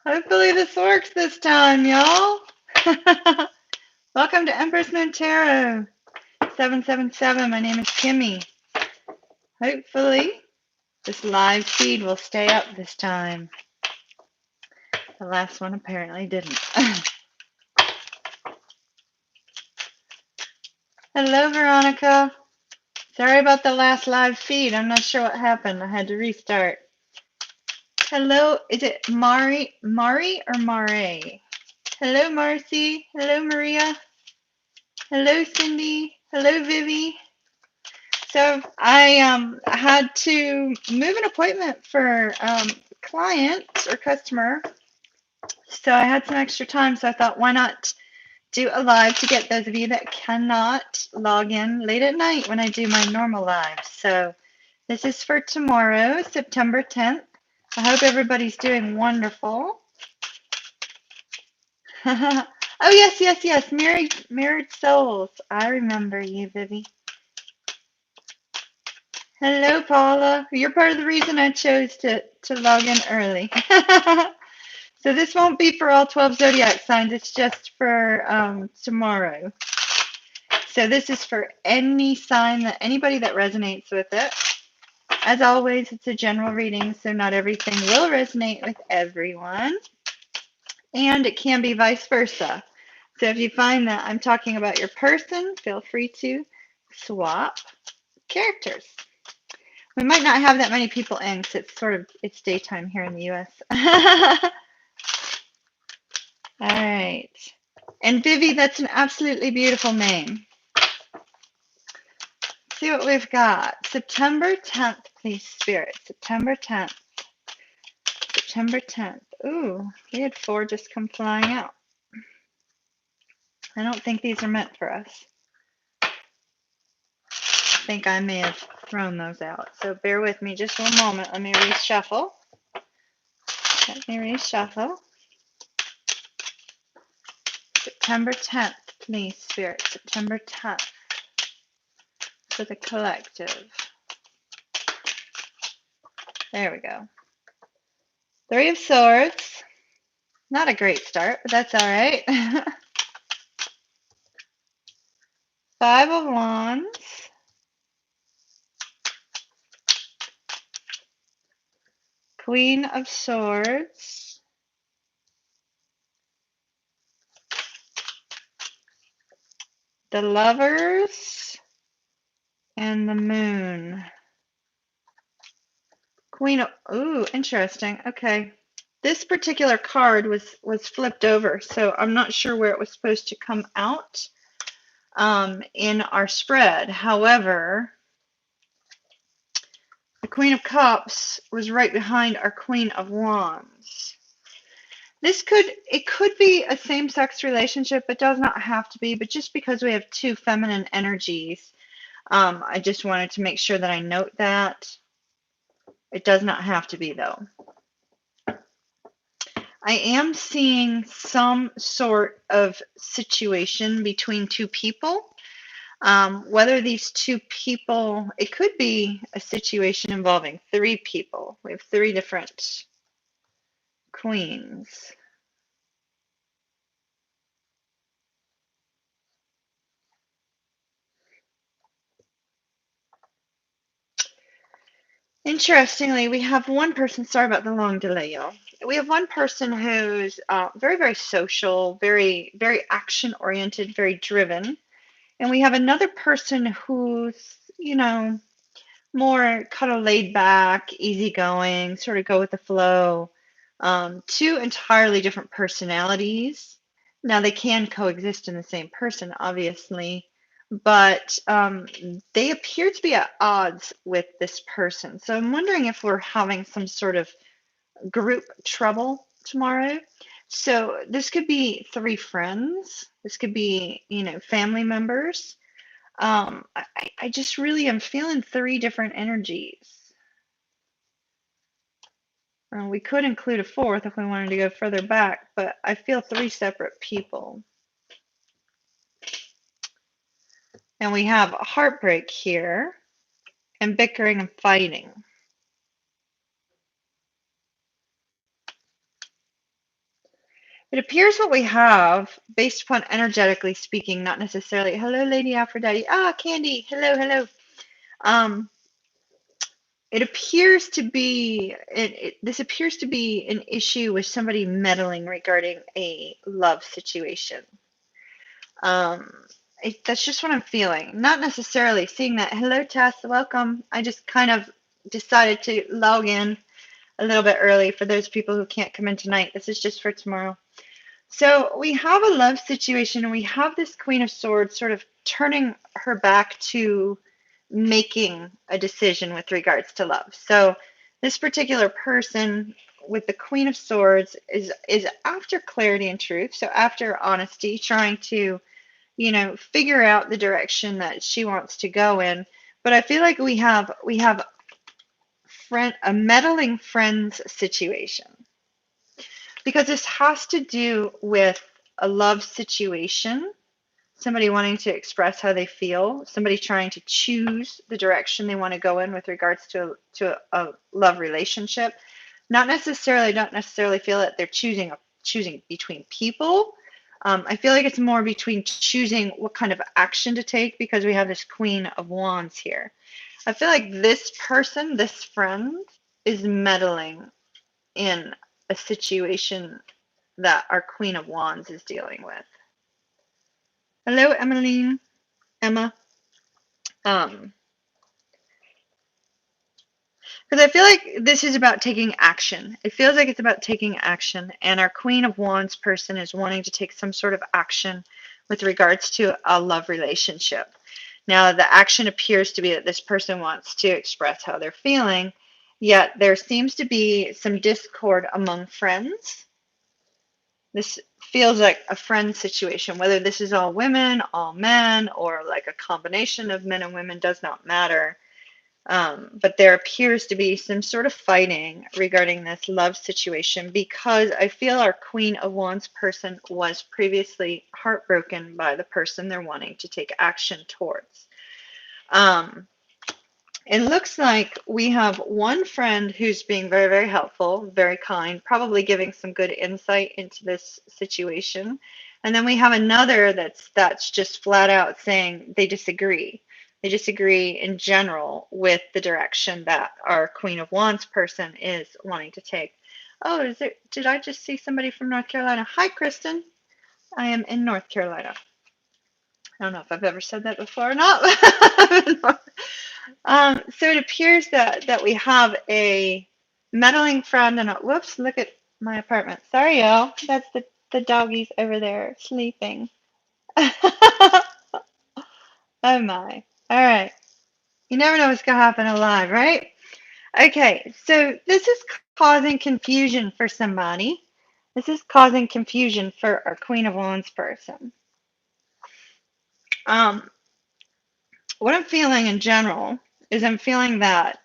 Hopefully this works this time, y'all. Welcome to Empress Moon Tarot 777. My name is Kimmy. Hopefully this live feed will stay up this time. The last one apparently didn't. Hello, Veronica. Sorry about the last live feed. I'm not sure what happened. I had to restart. Hello, is it Mari or Mare? Hello, Marcy. Hello, Maria. Hello, Cindy. Hello, Vivi. So I had to move an appointment for client or customer. So I had some extra time. So I thought, why not do a live to get those of you that cannot log in late at night when I do my normal live. So this is for tomorrow, September 10th. I hope everybody's doing wonderful. Oh, yes. Mirrored Souls. I remember you, Vivi. Hello, Paula. You're part of the reason I chose to log in early. So this won't be for all 12 zodiac signs. It's just for tomorrow. So this is for any sign anybody that resonates with it. As always, it's a general reading, so not everything will resonate with everyone. And it can be vice versa. So if you find that I'm talking about your person, feel free to swap characters. We might not have that many people in because it's daytime here in the US. All right. And Vivi, that's an absolutely beautiful name. Let's see what we've got. September 10th, please, Spirit. September 10th. September 10th. Ooh, we had 4 just come flying out. I don't think these are meant for us. I think I may have thrown those out. So bear with me just one moment. Let me reshuffle. September 10th, please, Spirit. September 10th for the collective. There we go. 3 of Swords. Not a great start, but that's all right. 5 of Wands. Queen of Swords. The Lovers. And the Moon. Queen of, ooh, interesting. Okay. This particular card was flipped over, so I'm not sure where it was supposed to come out in our spread. However, the Queen of Cups was right behind our Queen of Wands. It could be a same-sex relationship. It does not have to be, but just because we have 2 feminine energies, I just wanted to make sure that I note that. It does not have to be, though. I am seeing some sort of situation between 2 people. Whether these 2 people, it could be a situation involving 3 people. We have 3 different queens. Interestingly, we have one person, sorry about the long delay, y'all. We have one person who's very, very social, very, very action-oriented, very driven. And we have another person who's, more kind of laid back, easygoing, sort of go with the flow. 2 entirely different personalities. Now, they can coexist in the same person, obviously, but they appear to be at odds with this person. So I'm wondering if we're having some sort of group trouble tomorrow. So this could be 3 friends. This could be, family members. I just really am feeling 3 different energies. We could include a 4th if we wanted to go further back, but I feel 3 separate people. And we have a heartbreak here and bickering and fighting. It appears what we have, based upon energetically speaking, not necessarily, hello, Lady Aphrodite. Ah, Candy, hello, hello. Um, it appears to be, this appears to be an issue with somebody meddling regarding a love situation. That's just what I'm feeling. Not necessarily seeing that. Hello, Tess, welcome. I just kind of decided to log in a little bit early for those people who can't come in tonight. This is just for tomorrow. So we have a love situation, and we have this Queen of Swords sort of turning her back to making a decision with regards to love. So this particular person with the Queen of Swords is after clarity and truth, so after honesty, trying to, figure out the direction that she wants to go in. But I feel like we have a meddling friends situation, because this has to do with a love situation, somebody wanting to express how they feel, somebody trying to choose the direction they want to go in with regards to a love relationship. Don't necessarily feel that they're choosing between people. I feel like it's more between choosing what kind of action to take, because we have this Queen of Wands here. I feel like this person, this friend, is meddling in a situation that our Queen of Wands is dealing with. Hello, Emmeline, Emma. Because I feel like this is about taking action. It feels like it's about taking action, and our Queen of Wands person is wanting to take some sort of action with regards to a love relationship. Now, the action appears to be that this person wants to express how they're feeling, yet there seems to be some discord among friends. This feels like a friend situation. Whether this is all women, all men, or like a combination of men and women does not matter. But there appears to be some sort of fighting regarding this love situation, because I feel our Queen of Wands person was previously heartbroken by the person they're wanting to take action towards. It looks like we have one friend who's being very, very helpful, very kind, probably giving some good insight into this situation. And then we have another that's just flat out saying they disagree. They disagree in general with the direction that our Queen of Wands person is wanting to take. Oh, did I just see somebody from North Carolina? Hi, Kristen. I am in North Carolina. I don't know if I've ever said that before or not. So it appears that we have a meddling friend and whoops, look at my apartment. Sorry, y'all. That's the doggies over there sleeping. Oh my. All right. You never know what's going to happen alive, right? Okay, so this is causing confusion for somebody. This is causing confusion for our Queen of Wands person. What I'm feeling in general is I'm feeling that,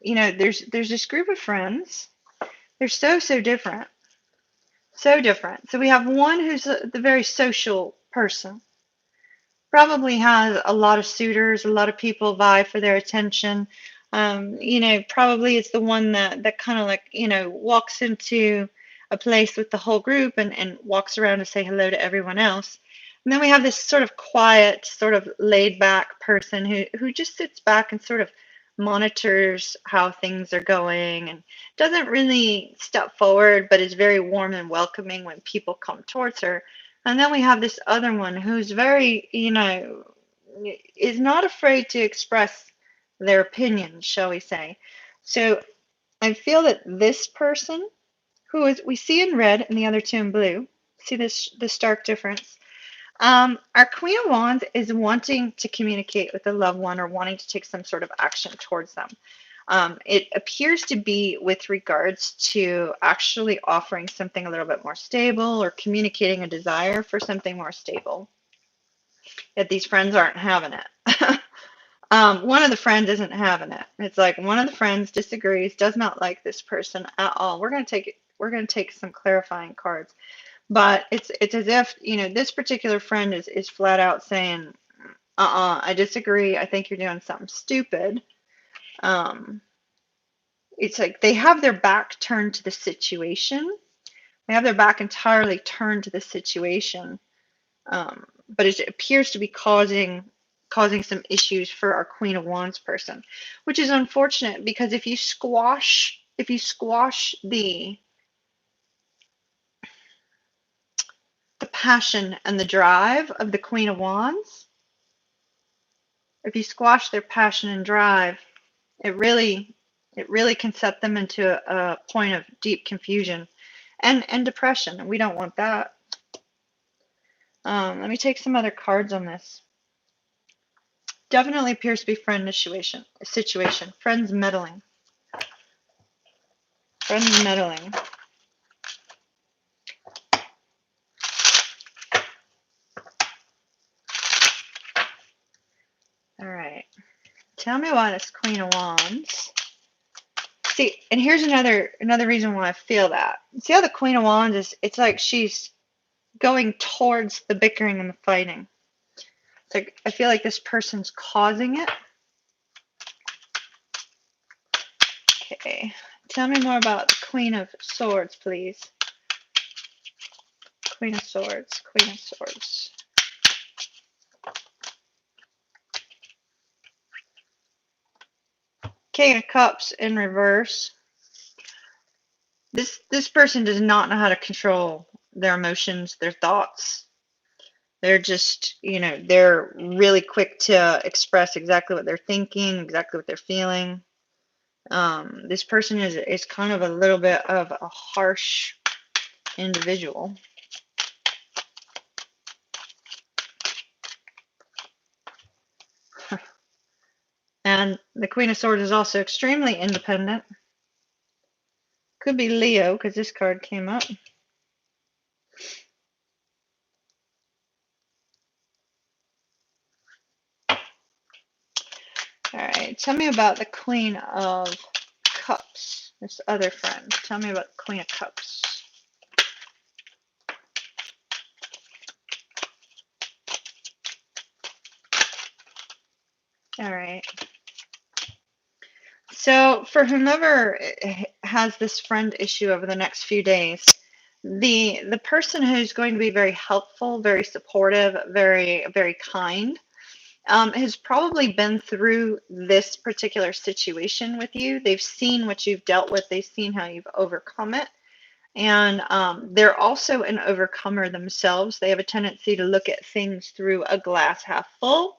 there's this group of friends. They're so different. So different. So we have one who's the very social person. Probably has a lot of suitors, a lot of people vie for their attention. Probably it's the one that kind of like, walks into a place with the whole group and walks around to say hello to everyone else. And then we have this sort of quiet, sort of laid back person who just sits back and sort of monitors how things are going and doesn't really step forward, but is very warm and welcoming when people come towards her. And then we have this other one who's very, is not afraid to express their opinions, shall we say. So I feel that this person, who is we see in red and the other two in blue, see this stark difference. Our Queen of Wands is wanting to communicate with a loved one or wanting to take some sort of action towards them. It appears to be with regards to actually offering something a little bit more stable or communicating a desire for something more stable. Yet these friends aren't having it. One of the friends isn't having it. It's like one of the friends disagrees, does not like this person at all. We're going to take some clarifying cards. But it's as if, this particular friend is flat out saying, I disagree. I think you're doing something stupid. It's like they have their back turned to the situation, They have their back entirely turned to the situation, but it appears to be causing some issues for our Queen of Wands person, which is unfortunate because if you squash the passion and the drive of the Queen of Wands, if you squash their passion and drive, it really can set them into a point of deep confusion and depression, and we don't want that. Let me take some other cards on this. Definitely appears to be friend situation. Friends meddling. Friends meddling. All right. Tell me why this Queen of Wands. See, and here's another reason why I feel that. See how the Queen of Wands is, it's like she's going towards the bickering and the fighting. It's like I feel like this person's causing it. Okay. Tell me more about the Queen of Swords, please. Queen of Swords, Queen of Swords. King of Cups in reverse. This person does not know how to control their emotions, their thoughts. They're just, they're really quick to express exactly what they're thinking, exactly what they're feeling. This person is kind of a little bit of a harsh individual. And the Queen of Swords is also extremely independent. Could be Leo, because this card came up. All right, tell me about the Queen of Cups, this other friend. Tell me about the Queen of Cups. All right. So for whomever has this friend issue over the next few days, the person who's going to be very helpful, very supportive, very, very kind, has probably been through this particular situation with you. They've seen what you've dealt with. They've seen how you've overcome it. And they're also an overcomer themselves. They have a tendency to look at things through a glass half full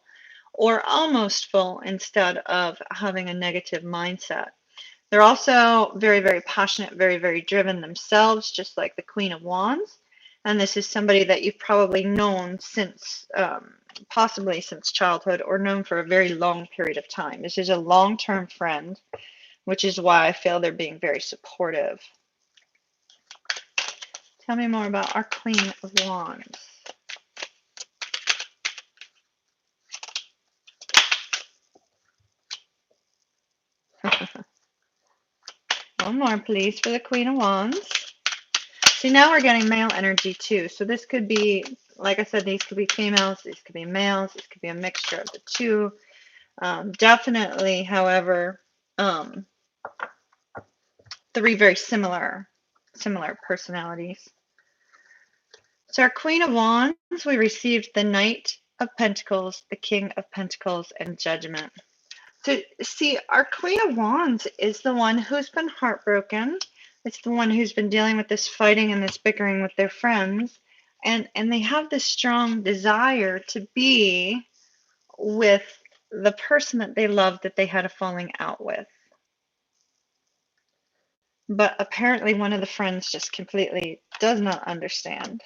or almost full instead of having a negative mindset. They're also very, very passionate, very, very driven themselves, just like the Queen of Wands. And this is somebody that you've probably known since, possibly since childhood, or known for a very long period of time. This is a long-term friend, which is why I feel they're being very supportive. Tell me more about our Queen of Wands. One more, please, for the Queen of Wands. See, now we're getting male energy, too. So this could be, like I said, these could be females, these could be males, this could be a mixture of the two. Definitely, however, three very similar personalities. So our Queen of Wands, we received the Knight of Pentacles, the King of Pentacles, and Judgment. So see, our Queen of Wands is the one who's been heartbroken. It's the one who's been dealing with this fighting and this bickering with their friends. And they have this strong desire to be with the person that they love that they had a falling out with. But apparently one of the friends just completely does not understand.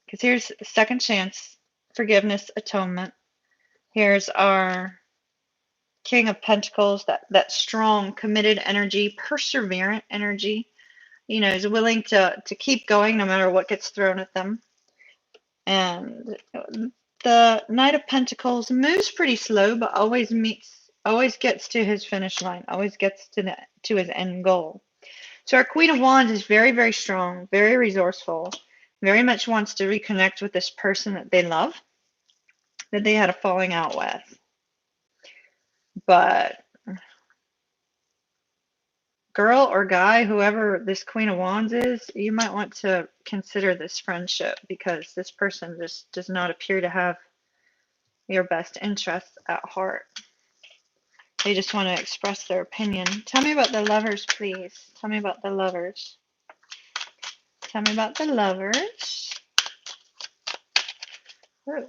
Because here's second chance, forgiveness, atonement. Here's our King of Pentacles, that strong, committed energy, perseverant energy, is willing to keep going no matter what gets thrown at them. And the Knight of Pentacles moves pretty slow, but always gets to his finish line, always gets to his end goal. So our Queen of Wands is very, very strong, very resourceful, very much wants to reconnect with this person that they love, that they had a falling out with. But girl or guy, whoever this Queen of Wands is, you might want to consider this friendship because this person just does not appear to have your best interests at heart. They just want to express their opinion. Tell me about the lovers, please. Tell me about the lovers. Tell me about the lovers. Ooh.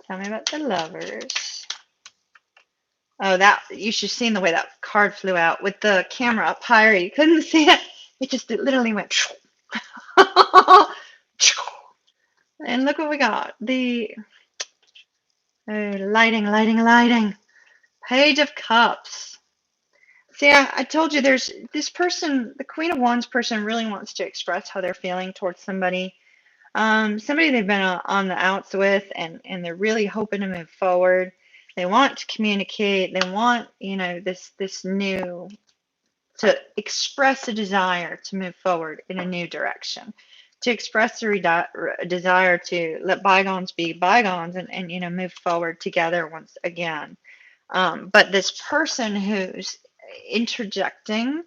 Tell me about the lovers. Oh, that you should have seen the way that card flew out with the camera up higher. You couldn't see it. It literally went. And look what we got. The lighting, lighting, lighting. Page of Cups. See, I told you there's this person, the Queen of Wands person really wants to express how they're feeling towards somebody. Somebody they've been on the outs with, and they're really hoping to move forward. They want to communicate. They want, this new, to express a desire to move forward in a new direction, to express a desire to let bygones be bygones and move forward together once again. But this person who's interjecting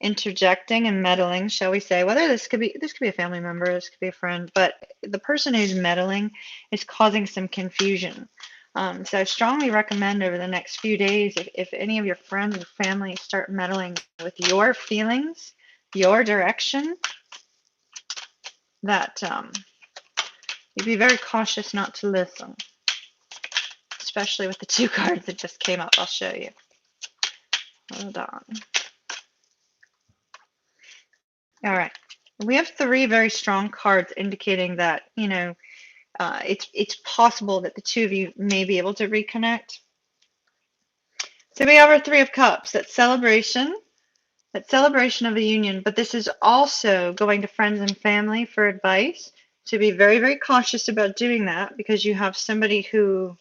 and meddling, shall we say, whether this could be a family member, this could be a friend, but the person who's meddling is causing some confusion. So I strongly recommend over the next few days, if any of your friends or family start meddling with your feelings, your direction, that you be very cautious not to listen, especially with the two cards that just came up. I'll show you. Hold on. All right. We have three very strong cards indicating that, it's possible that the two of you may be able to reconnect. So we have our Three of Cups, that celebration of a union, but this is also going to friends and family for advice, to be very, very cautious about doing that because you have somebody who,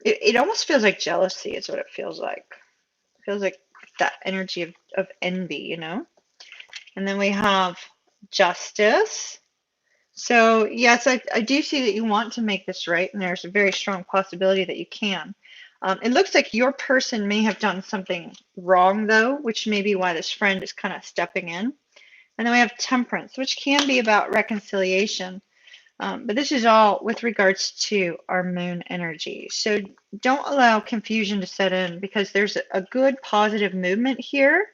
it almost feels like jealousy is what it feels like. It feels like that energy of envy, And then we have Justice. So yes, I do see that you want to make this right, and there's a very strong possibility that you can. It looks like your person may have done something wrong, though, which may be why this friend is kind of stepping in. And then we have Temperance, which can be about reconciliation. But this is all with regards to our moon energy. So don't allow confusion to set in because there's a good positive movement here,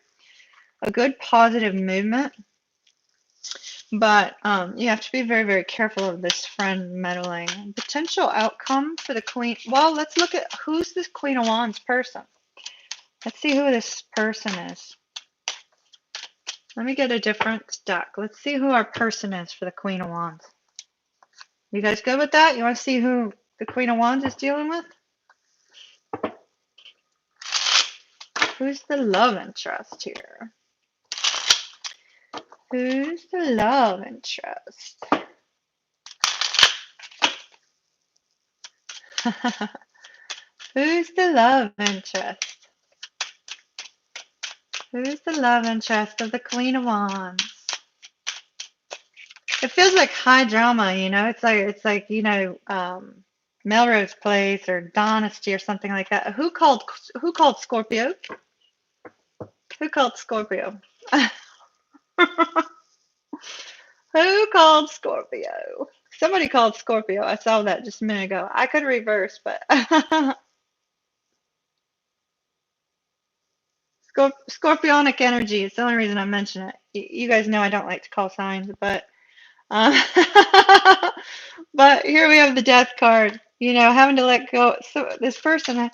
a good positive movement. But you have to be very, very careful of this friend meddling. Potential outcome for the Queen. Well, let's look at who's this Queen of Wands person. Let's see who this person is. Let me get a different deck. Let's see who our person is for the Queen of Wands. You guys good with that? You want to see who the Queen of Wands is dealing with? Who's the love interest here? Who's the love interest? Who's the love interest? Who's the love interest of the Queen of Wands? It feels like high drama, It's like Melrose Place or Dynasty or something like that. Who called Scorpio? Who called Scorpio? Who called Scorpio? Somebody called Scorpio. I saw that just a minute ago. I could reverse, but Scorpionic energy is the only reason I mention it. You guys know I don't like to call signs, but uh, but here we have the Death card. Having to let go. So this person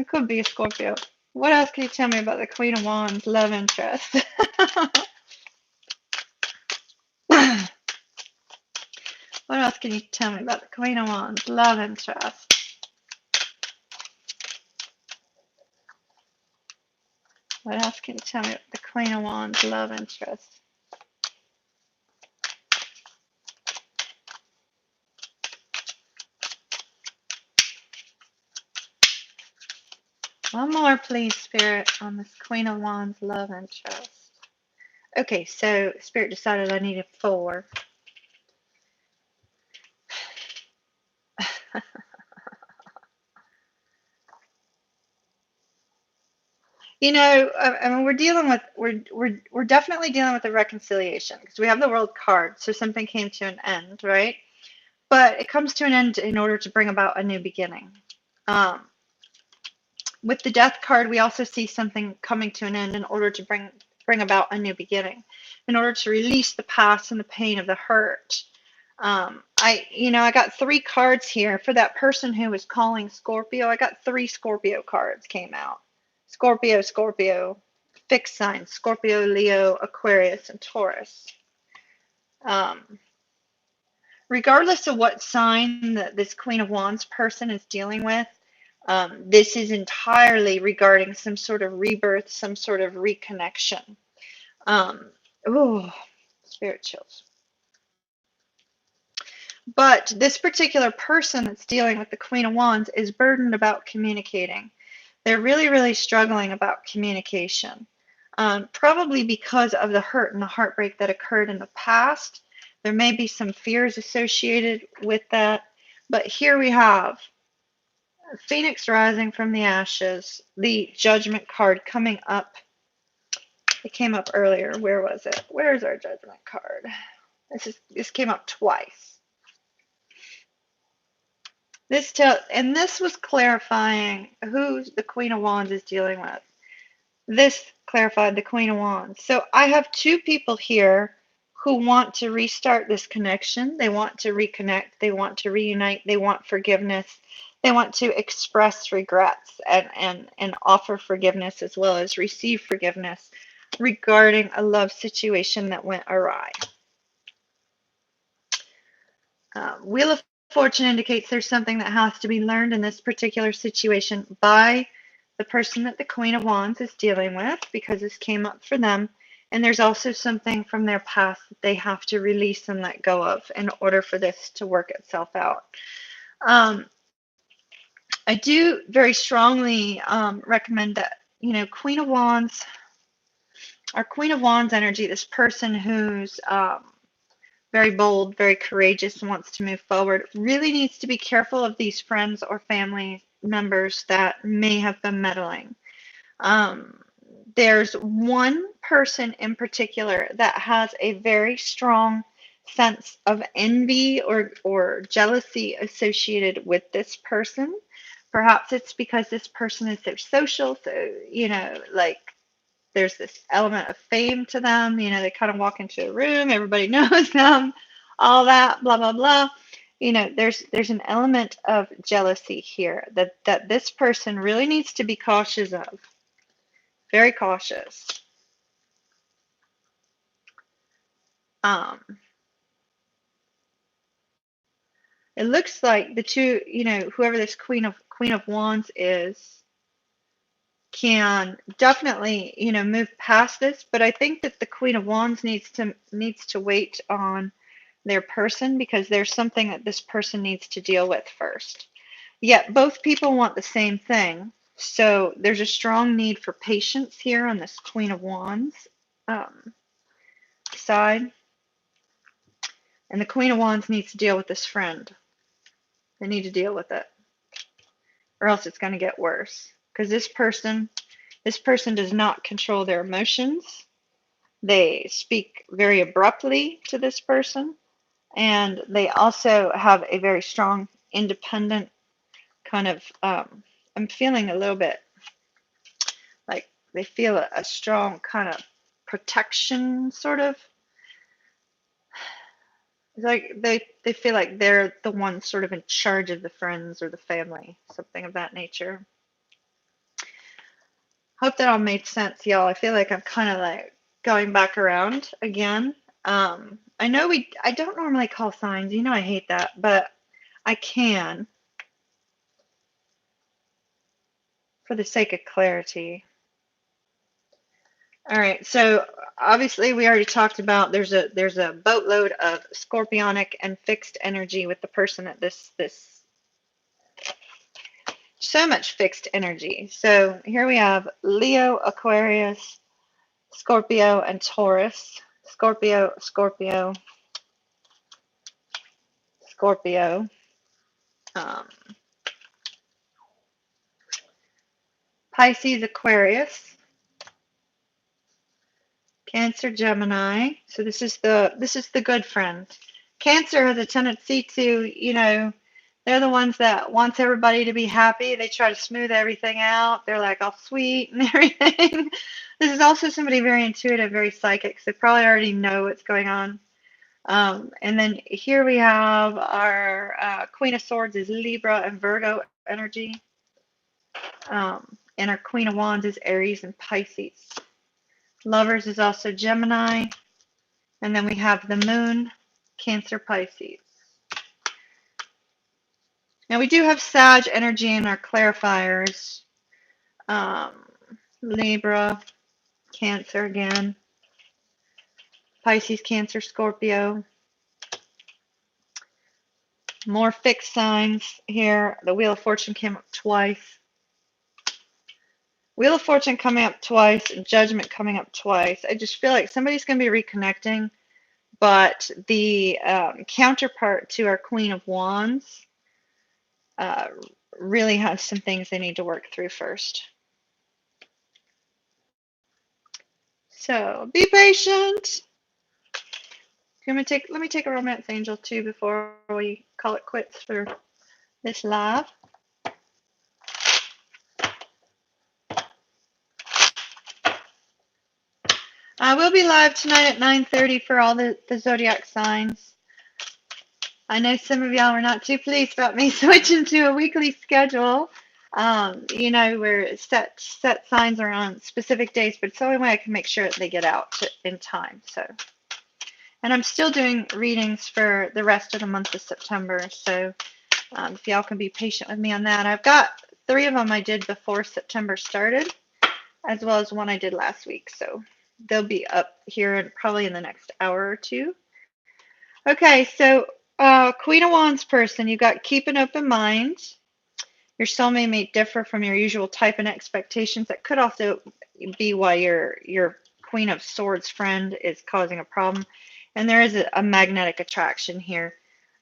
could be a Scorpio. What else can you tell me about the Queen of Wands love interest? What else can you tell me about the Queen of Wands love interest? What else can you tell me about the Queen of Wands love interest? One more, please, Spirit, on this Queen of Wands love interest. Okay, so Spirit decided I needed 4. I mean, we're definitely dealing with a reconciliation because we have the World card, so something came to an end, right? But it comes to an end in order to bring about a new beginning. Um, with the Death card, we also see something coming to an end in order to bring about a new beginning, in order to release the past and the pain of the hurt. I got 3 cards here for that person who was calling Scorpio. I got 3 Scorpio cards came out. Scorpio, fixed signs, Scorpio, Leo, Aquarius, and Taurus. Regardless of what sign that this Queen of Wands person is dealing with, this is entirely regarding some sort of rebirth, some sort of reconnection. Oh, spirit chills. But this particular person that's dealing with the Queen of Wands is burdened about communicating. They're really, really struggling about communication. Probably because of the hurt and the heartbreak that occurred in the past. There may be some fears associated with that. But here we have Phoenix rising from the ashes, the Judgment card coming up. It came up earlier. Where was it? Where's our Judgment card? This came up twice. This was clarifying who the Queen of Wands is dealing with. This clarified the Queen of Wands. So I have 2 people here who want to restart this connection. They want to reconnect. They want to reunite. They want forgiveness. They want to express regrets and offer forgiveness as well as receive forgiveness regarding a love situation that went awry. Wheel of Fortune indicates there's something that has to be learned in this particular situation by the person that the Queen of Wands is dealing with, because this came up for them. And there's also something from their past that they have to release and let go of in order for this to work itself out. I do very strongly recommend that, Queen of Wands, our Queen of Wands energy, this person who's very bold, very courageous, and wants to move forward, really needs to be careful of these friends or family members that may have been meddling. There's one person in particular that has a very strong sense of envy or jealousy associated with this person. Perhaps it's because this person is so social, so, like, there's this element of fame to them. They kind of walk into a room, everybody knows them, all that, blah, blah, blah. There's an element of jealousy here that this person really needs to be cautious of. Very cautious. It looks like the 2, whoever this Queen of Wands is, can definitely, move past this, but I think that the Queen of Wands needs to wait on their person, because there's something that this person needs to deal with first. Yet both people want the same thing, so there's a strong need for patience here on this Queen of Wands side. And the Queen of Wands needs to deal with this friend. They need to deal with it, or else it's going to get worse, because this person does not control their emotions. They speak very abruptly to this person, and they also have a very strong independent kind of, I'm feeling a little bit like they feel a strong kind of protection, sort of. It's like they feel like they're the ones sort of in charge of the friends or the family, something of that nature. Hope that all made sense, y'all. I feel like I'm kind of like going back around again. I know I don't normally call signs. I hate that, but I can for the sake of clarity. All right, so obviously we already talked about there's a boatload of scorpionic and fixed energy with the person at this so much fixed energy. So here we have Leo, Aquarius, Scorpio, and Taurus. Scorpio, Scorpio, Scorpio. Pisces, Aquarius, Cancer, Gemini. So this is the good friend. Cancer has a tendency to, they're the ones that wants everybody to be happy. They try to smooth everything out. They're like all sweet and everything. This is also somebody very intuitive, very psychic. So they probably already know what's going on. And then here we have our Queen of Swords is Libra and Virgo energy. And our Queen of Wands is Aries and Pisces. Lovers is also Gemini. And then we have the Moon, Cancer, Pisces. Now we do have Sag energy in our clarifiers. Libra, Cancer again. Pisces, Cancer, Scorpio. More fixed signs here. The Wheel of Fortune came up twice. Wheel of Fortune coming up twice and Judgment coming up twice. I just feel like somebody's going to be reconnecting, but the counterpart to our Queen of Wands really has some things they need to work through first. So be patient. Let me take a romance angel too before we call it quits for this live. I will be live tonight at 9:30 for all the zodiac signs. I know some of y'all were not too pleased about me switching to a weekly schedule. Where set signs are on specific days, but it's the only way I can make sure that they get out in time. So, and I'm still doing readings for the rest of the month of September. So, if y'all can be patient with me on that, I've got 3 of them I did before September started, as well as one I did last week. So they'll be up here probably in the next hour or two. Okay, so Queen of Wands person, you got keep an open mind. Your soulmate may differ from your usual type and expectations. That could also be why your Queen of Swords friend is causing a problem. And there is a magnetic attraction here.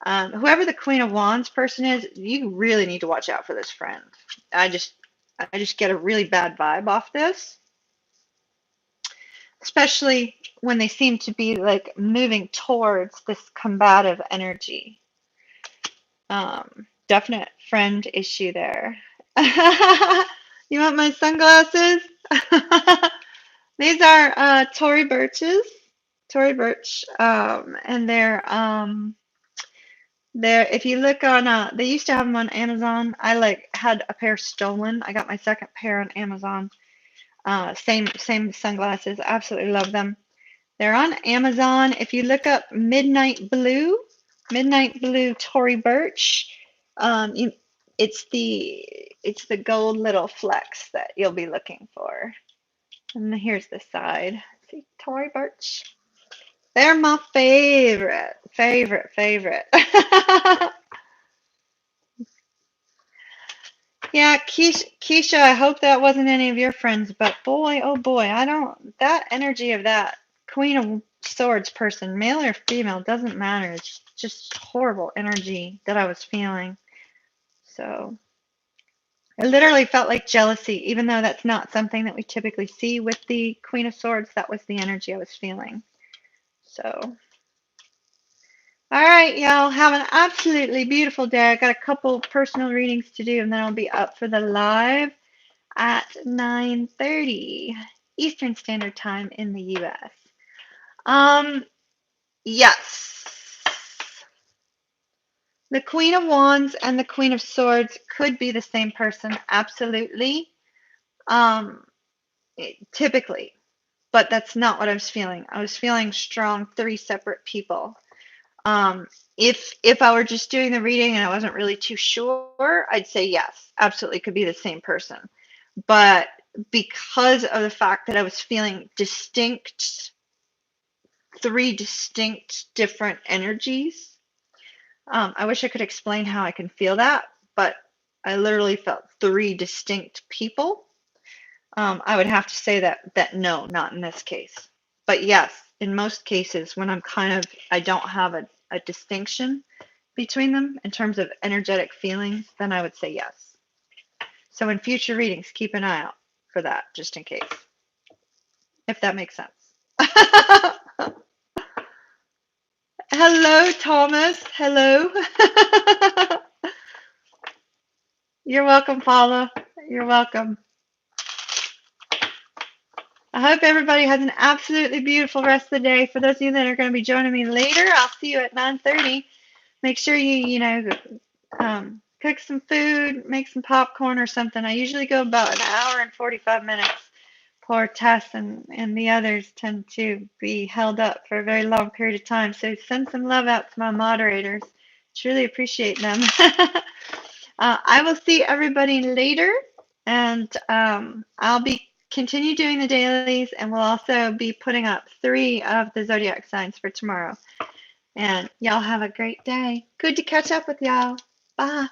Whoever the Queen of Wands person is, you really need to watch out for this friend. I just get a really bad vibe off this, especially when they seem to be like moving towards this combative energy. Definite friend issue there. You want my sunglasses? These are Tory Burches. Tory Burch. And they're if you look on they used to have them on Amazon. I had a pair stolen. I got my second pair on Amazon. Same sunglasses. Absolutely love them. They're on Amazon. If you look up Midnight Blue Tory Burch, it's the gold little flecks that you'll be looking for. And here's the side. See, Tory Burch. They're my favorite. Yeah, Keisha, I hope that wasn't any of your friends, but boy, oh boy, that energy of that Queen of Swords person, male or female, doesn't matter. It's just horrible energy that I was feeling. So it literally felt like jealousy, even though that's not something that we typically see with the Queen of Swords. That was the energy I was feeling. So, all right, y'all, have an absolutely beautiful day. I got a couple personal readings to do, and then I'll be up for the live at 9:30 Eastern Standard Time in the US. Yes. The Queen of Wands and the Queen of Swords could be the same person, absolutely. Typically, but that's not what I was feeling. I was feeling strong 3 separate people. If I were just doing the reading and I wasn't really too sure, I'd say yes, absolutely could be the same person. But because of the fact that I was feeling 3 distinct different energies, I wish I could explain how I can feel that, but I literally felt 3 distinct people. I would have to say that no, not in this case. But yes, in most cases, when I don't have a distinction between them in terms of energetic feelings, then I would say yes. So in future readings, keep an eye out for that, just in case, if that makes sense. Hello, Thomas. Hello. You're welcome, Paula. You're welcome. I hope everybody has an absolutely beautiful rest of the day. For those of you that are going to be joining me later, I'll see you at 9:30. Make sure you cook some food, make some popcorn or something. I usually go about an hour and 45 minutes. Poor Tess and the others tend to be held up for a very long period of time. So send some love out to my moderators. Truly appreciate them. I will see everybody later, and I'll be continue doing the dailies, and we'll also be putting up 3 of the zodiac signs for tomorrow. And y'all have a great day. Good to catch up with y'all. Bye.